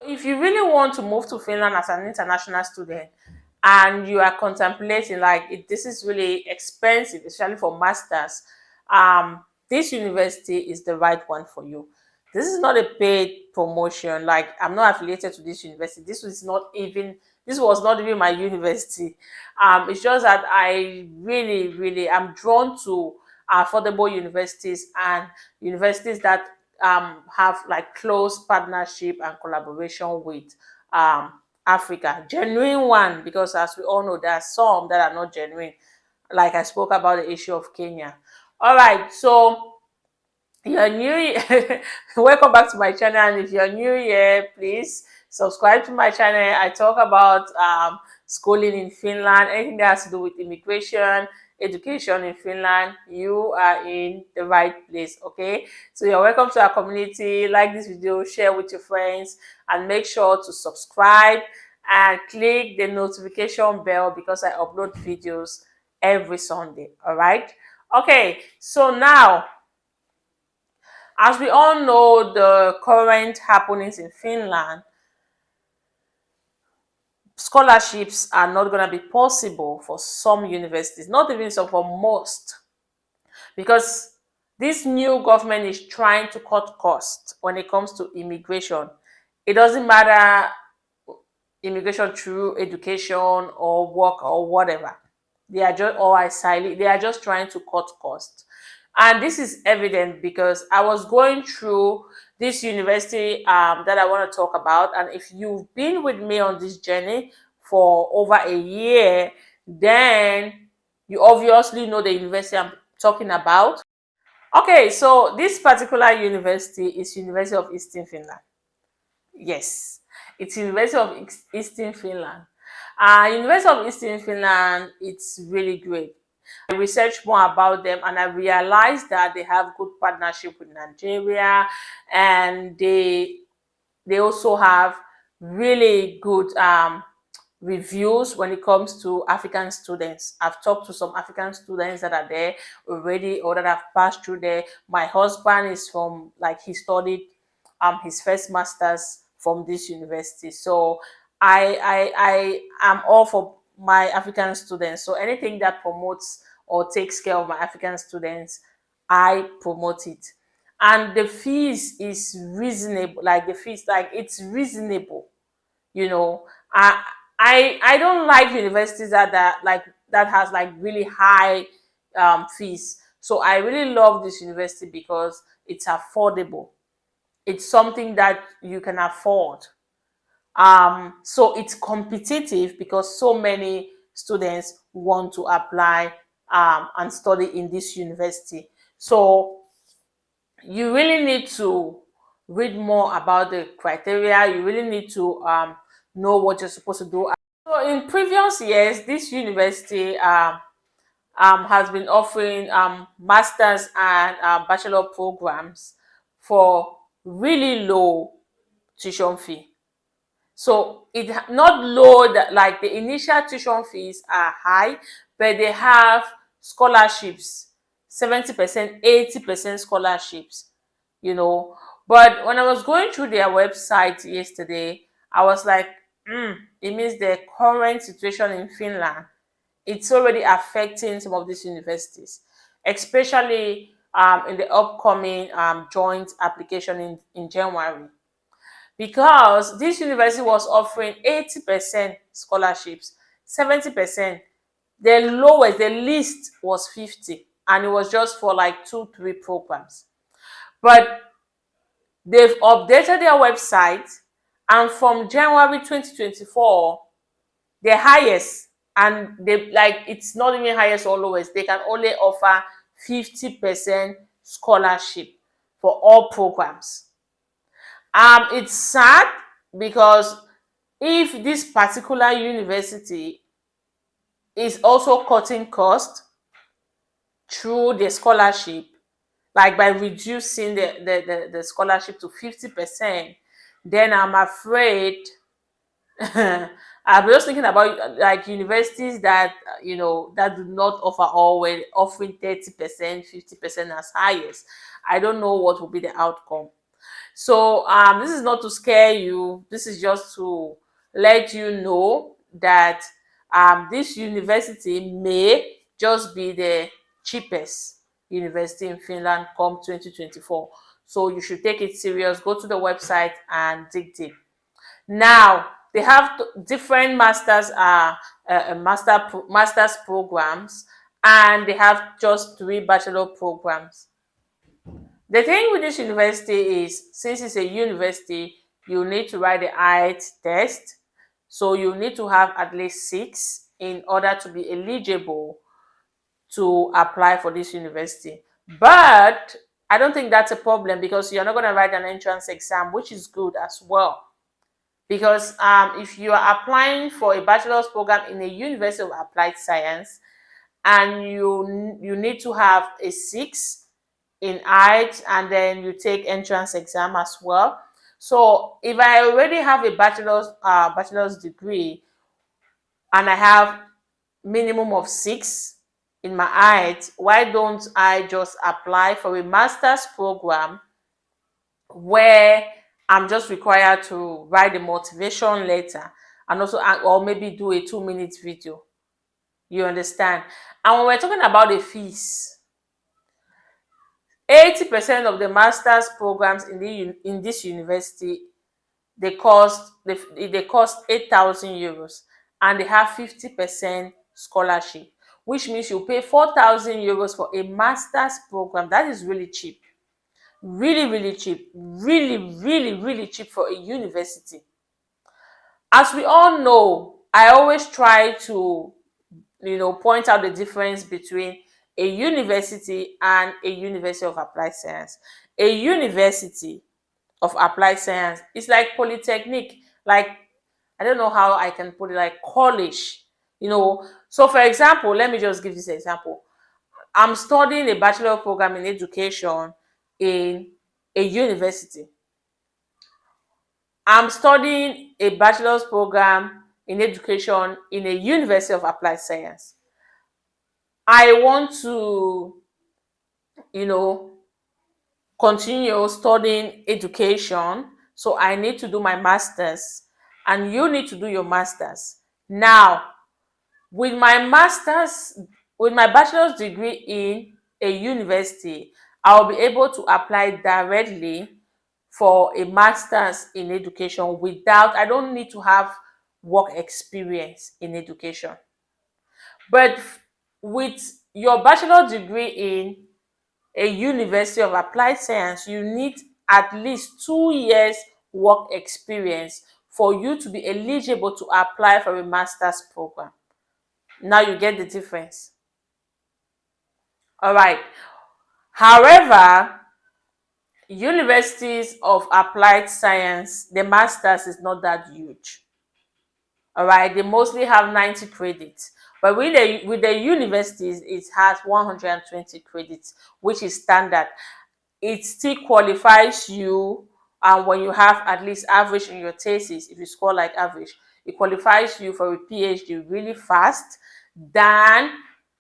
If you really want to move to Finland as an international student and you are contemplating like if this is really expensive, especially for masters, this university is the right one for you. This is not a paid promotion. Like I'm not affiliated to this university. This was not even my university. It's just that I really am drawn to affordable universities and universities that have like close partnership and collaboration with Africa. Genuine one, because as we all know, there are some that are not genuine. Like I spoke about the issue of Kenya. All right, so you're new welcome back to my channel, and if you're new here, please subscribe to my channel. I talk about schooling in Finland, anything that has to do with immigration, education in Finland. You are in the right place. Okay, so you're welcome to our community. Like this video, share with your friends, and make sure to subscribe and click the notification bell because I upload videos every Sunday. All right, okay, so now, as we all know, the current happenings in Finland, scholarships are not going to be possible for some universities, not even some, for most, because this new government is trying to cut costs when it comes to immigration. It doesn't matter immigration through education or work or whatever. They are just or asylum. They are just trying to cut costs. And this is evident because I was going through this university that I want to talk about. And if you've been with me on this journey for over a year, then you obviously know the university I'm talking about. Okay, so this particular university is University of Eastern Finland. Yes, it's University of Eastern Finland. University of Eastern Finland, it's really great. I researched more about them and I realized that they have good partnership with Nigeria, and they also have really good reviews when it comes to African students. I've talked to some African students that are there already or that have passed through there. My husband is from, like, he studied his first master's from this university. So I am all for my African students. So anything that promotes or takes care of my African students, I promote it. And the fees is reasonable. Like the fees, like it's reasonable. You know, I don't like universities that has like really high fees. So I really love this university because it's affordable. It's something that you can afford. So it's competitive because so many students want to apply and study in this university. So you really need to read more about the criteria. You really need to know what you're supposed to do. So in previous years, this university has been offering masters and bachelor programs for really low tuition fee. So it not low that like the initial tuition fees are high, but they have scholarships, 70%, 80% scholarships, you know. But when I was going through their website yesterday, I was like, it means the current situation in Finland, it's already affecting some of these universities, especially in the upcoming joint application in January, because this university was offering 80% scholarships, 70%. The lowest, the least was 50, and it was just for like 2, 3 programs. But they've updated their website, and from January 2024, the highest, and they like it's not even highest or lowest, they can only offer 50% scholarship for all programs. It's sad because if this particular university is also cutting cost through the scholarship, like by reducing the scholarship to 50%, then I'm afraid I'm just thinking about like universities that that do not offer all, when offering 30%, 50% as highest. I don't know what will be the outcome. So this is not to scare you. This is just to let you know that this university may just be the cheapest university in Finland come 2024. So you should take it serious. Go to the website and dig deep. Now they have different masters programs, and they have just 3 bachelor programs. The thing with this university is, since it's a university, you need to write the IELTS test. So you need to have at least 6 in order to be eligible to apply for this university. But I don't think that's a problem, because you're not going to write an entrance exam, which is good as well. Because if you are applying for a bachelor's program in a University of Applied Science, and you need to have a 6 in IELTS, and then you take entrance exam as well. So if I already have a bachelor's degree, and I have minimum of 6 in my IELTS, why don't I just apply for a master's program where I'm just required to write a motivation letter, and also or maybe do a 2-minute video. You understand? And when we're talking about the fees, 80% of the master's programs in this university, they cost 8,000 euros, and they have 50% scholarship, which means you pay 4,000 euros for a master's program. That is really cheap. Really, really cheap. Really, really, really cheap for a university. As we all know, I always try to point out the difference between a university and a University of Applied Science. A university of applied science is like polytechnic, like, I don't know how I can put it, like college. So for example, let me just give this example. I'm studying a bachelor program in education in a university. I'm studying a bachelor's program in education in a University of Applied Science. I want to, you know, continue studying education, so I need to do my master's, and you need to do your master's. Now, with my master's, with my bachelor's degree in a university, I'll be able to apply directly for a master's in education without, I don't need to have work experience in education. But with your bachelor degree in a University of Applied Science, you need at least 2 years work experience for you to be eligible to apply for a master's program. Now you get the difference. All right. However, universities of applied science, the masters is not that huge. All right, they mostly have 90 credits, but with the universities, it has 120 credits, which is standard. It still qualifies you, and when you have at least average in your thesis, if you score like average, it qualifies you for a PhD really fast than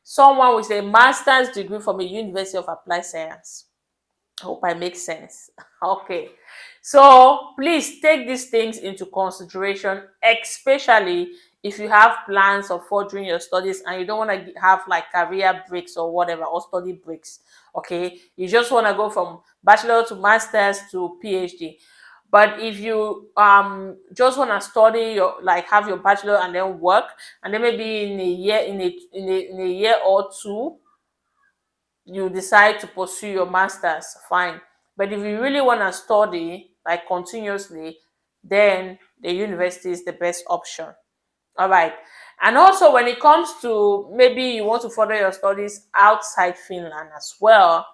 someone with a master's degree from a University of Applied Science. Hope I make sense. Okay. So please take these things into consideration, especially if you have plans of furthering your studies and you don't want to have like career breaks or whatever, or study breaks. Okay. You just want to go from bachelor to master's to PhD. But if you just want to study your, like, have your bachelor and then work, and then maybe in a year, in a year or two, you decide to pursue your master's, fine. But if you really want to study like continuously, then the university is the best option. All right. And also, when it comes to maybe you want to further your studies outside Finland as well,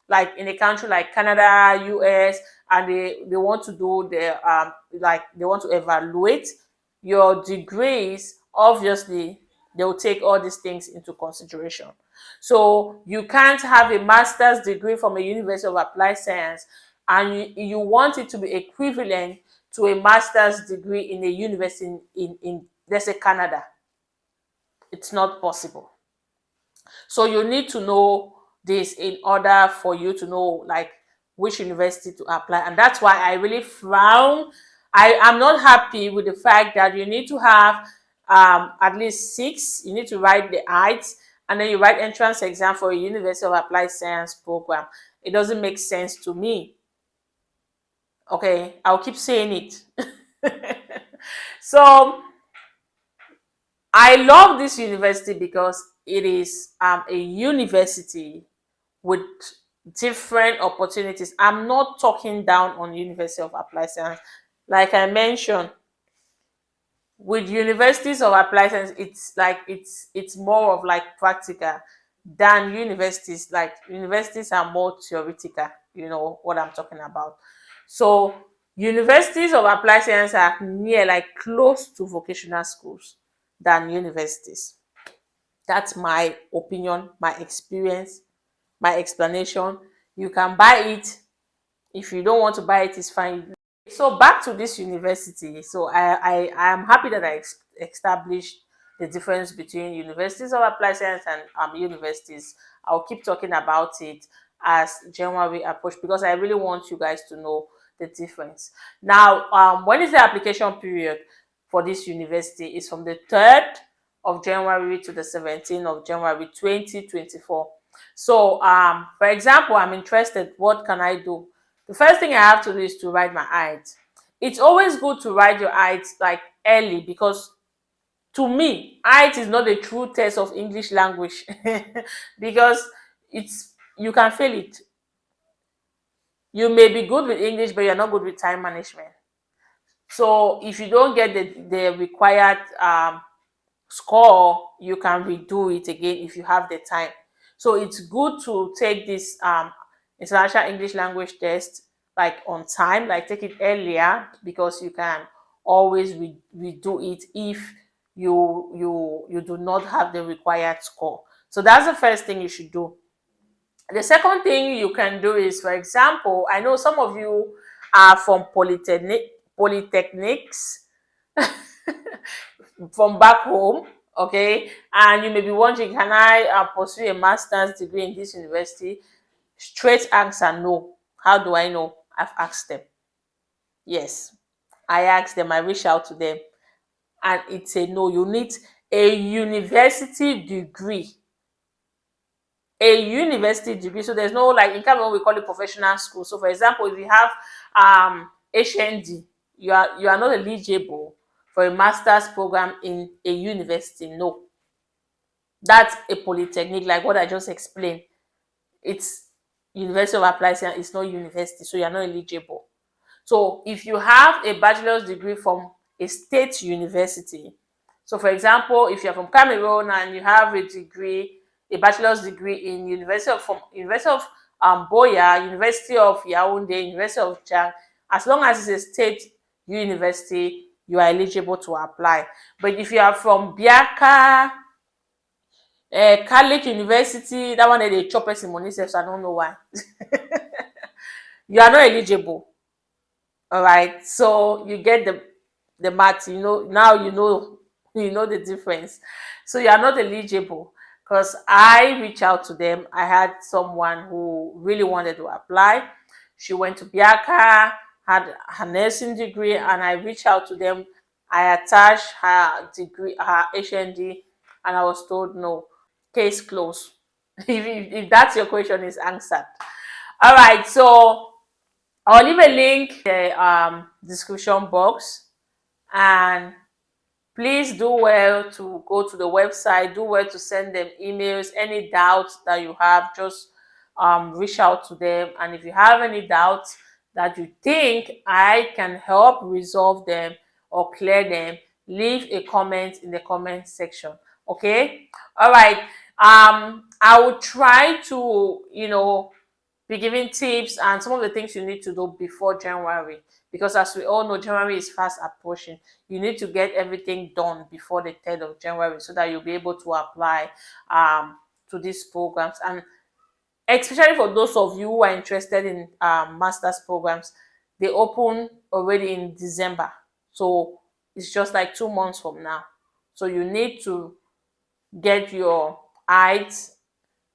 like in a country like Canada, US, and they want to do their like they want to evaluate your degrees, obviously they will take all these things into consideration. So you can't have a master's degree from a University of Applied Science and you want it to be equivalent to a master's degree in a university in let's say Canada. It's not possible. So you need to know this in order for you to know, like, which university to apply. And that's why I really frown. I am not happy with the fact that you need to have at least 6, you need to write the IELTS, and then you write entrance exam for a University of Applied Science program. It doesn't make sense to me. Okay, I'll keep saying it. So I love this university because it is a university with different opportunities. I'm not talking down on University of Applied Science. Like I mentioned, with universities of applied science, it's like it's more of like practical than universities. Like universities are more theoretical, you know what I'm talking about. So universities of applied science are near, like close to vocational schools than universities. That's my opinion, my experience, my explanation. You can buy it. If you don't want to buy it, it's fine. So back to this university. So I am happy that I established the difference between universities of applied science and universities. I'll keep talking about it as January approach, because I really want you guys to know the difference. Now, when is the application period for this university? It's from the 3rd of January to the 17th of January 2024. So, for example, I'm interested. What can I do? The first thing I have to do is to write my IELTS. It's always good to write your IELTS like early, because to me, IELTS is not a true test of English language because you can fail it. You may be good with English, but you're not good with time management. So if you don't get the required score, you can redo it again if you have the time. So it's good to take this international English language test like on time, like take it earlier, because you can always redo it if you do not have the required score. So that's the first thing you should do. The second thing you can do is, for example, I know some of you are from polytechnics from back home, okay, and you may be wondering, can I pursue a master's degree in this university? Straight answer, no. How do I know? I've asked them. Yes, I asked them, I reached out to them, and it's a no. You need a university degree. A university degree. So there's no, like in Cameroon we call it professional school. So for example, if you have HND, you are not eligible for a master's program in a university. No, that's a polytechnic, like what I just explained. It's University of Applied Science, it's not university, so you're not eligible. So if you have a bachelor's degree from a state university, so for example, if you're from Cameroon and you have a bachelor's degree in University of Boya, University of Yaoundé, University of Chang, as long as it's a state university, you are eligible to apply. But if you are from Biaka, Catholic University, that one dey chop person money sef, so I don't know why. You are not eligible. All right, so you get the math. Now you know the difference. So you are not eligible, because I reached out to them. I had someone who really wanted to apply. She went to Biaka, had her nursing degree, and I reached out to them. I attached her degree, her HND, and I was told no, case closed. If that's your question, is answered. All right, so I'll leave a link in the description box, and please do well to go to the website, do well to send them emails. Any doubts that you have, just reach out to them. And if you have any doubts that you think I can help resolve them or clear them, leave a comment in the comment section. Okay? All right. I will try to, be giving tips and some of the things you need to do before January, because as we all know, January is fast approaching. You need to get everything done before the 3rd of January so that you'll be able to apply to these programs. And especially for those of you who are interested in master's programs, they open already in December. So it's just like 2 months from now. So you need to get your IELTS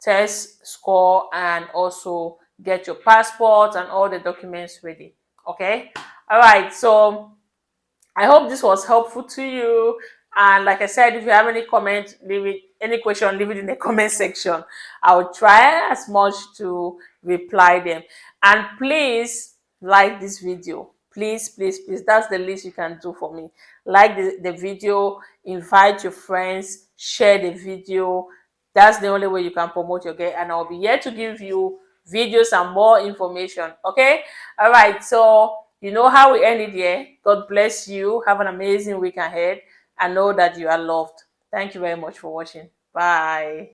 test score and also get your passport and all the documents ready. Okay. All right. So I hope this was helpful to you. And like I said, if you have any comment, leave it, any question, leave it in the comment section. I will try as much to reply them. And please like this video. Please, please, please. That's the least you can do for me. Like the video, invite your friends, share the video. That's the only way you can promote your game. And I'll be here to give you videos and more information. Okay. All right. So you know how we end it here. God bless you. Have an amazing week ahead. And know that you are loved. Thank you very much for watching. Bye.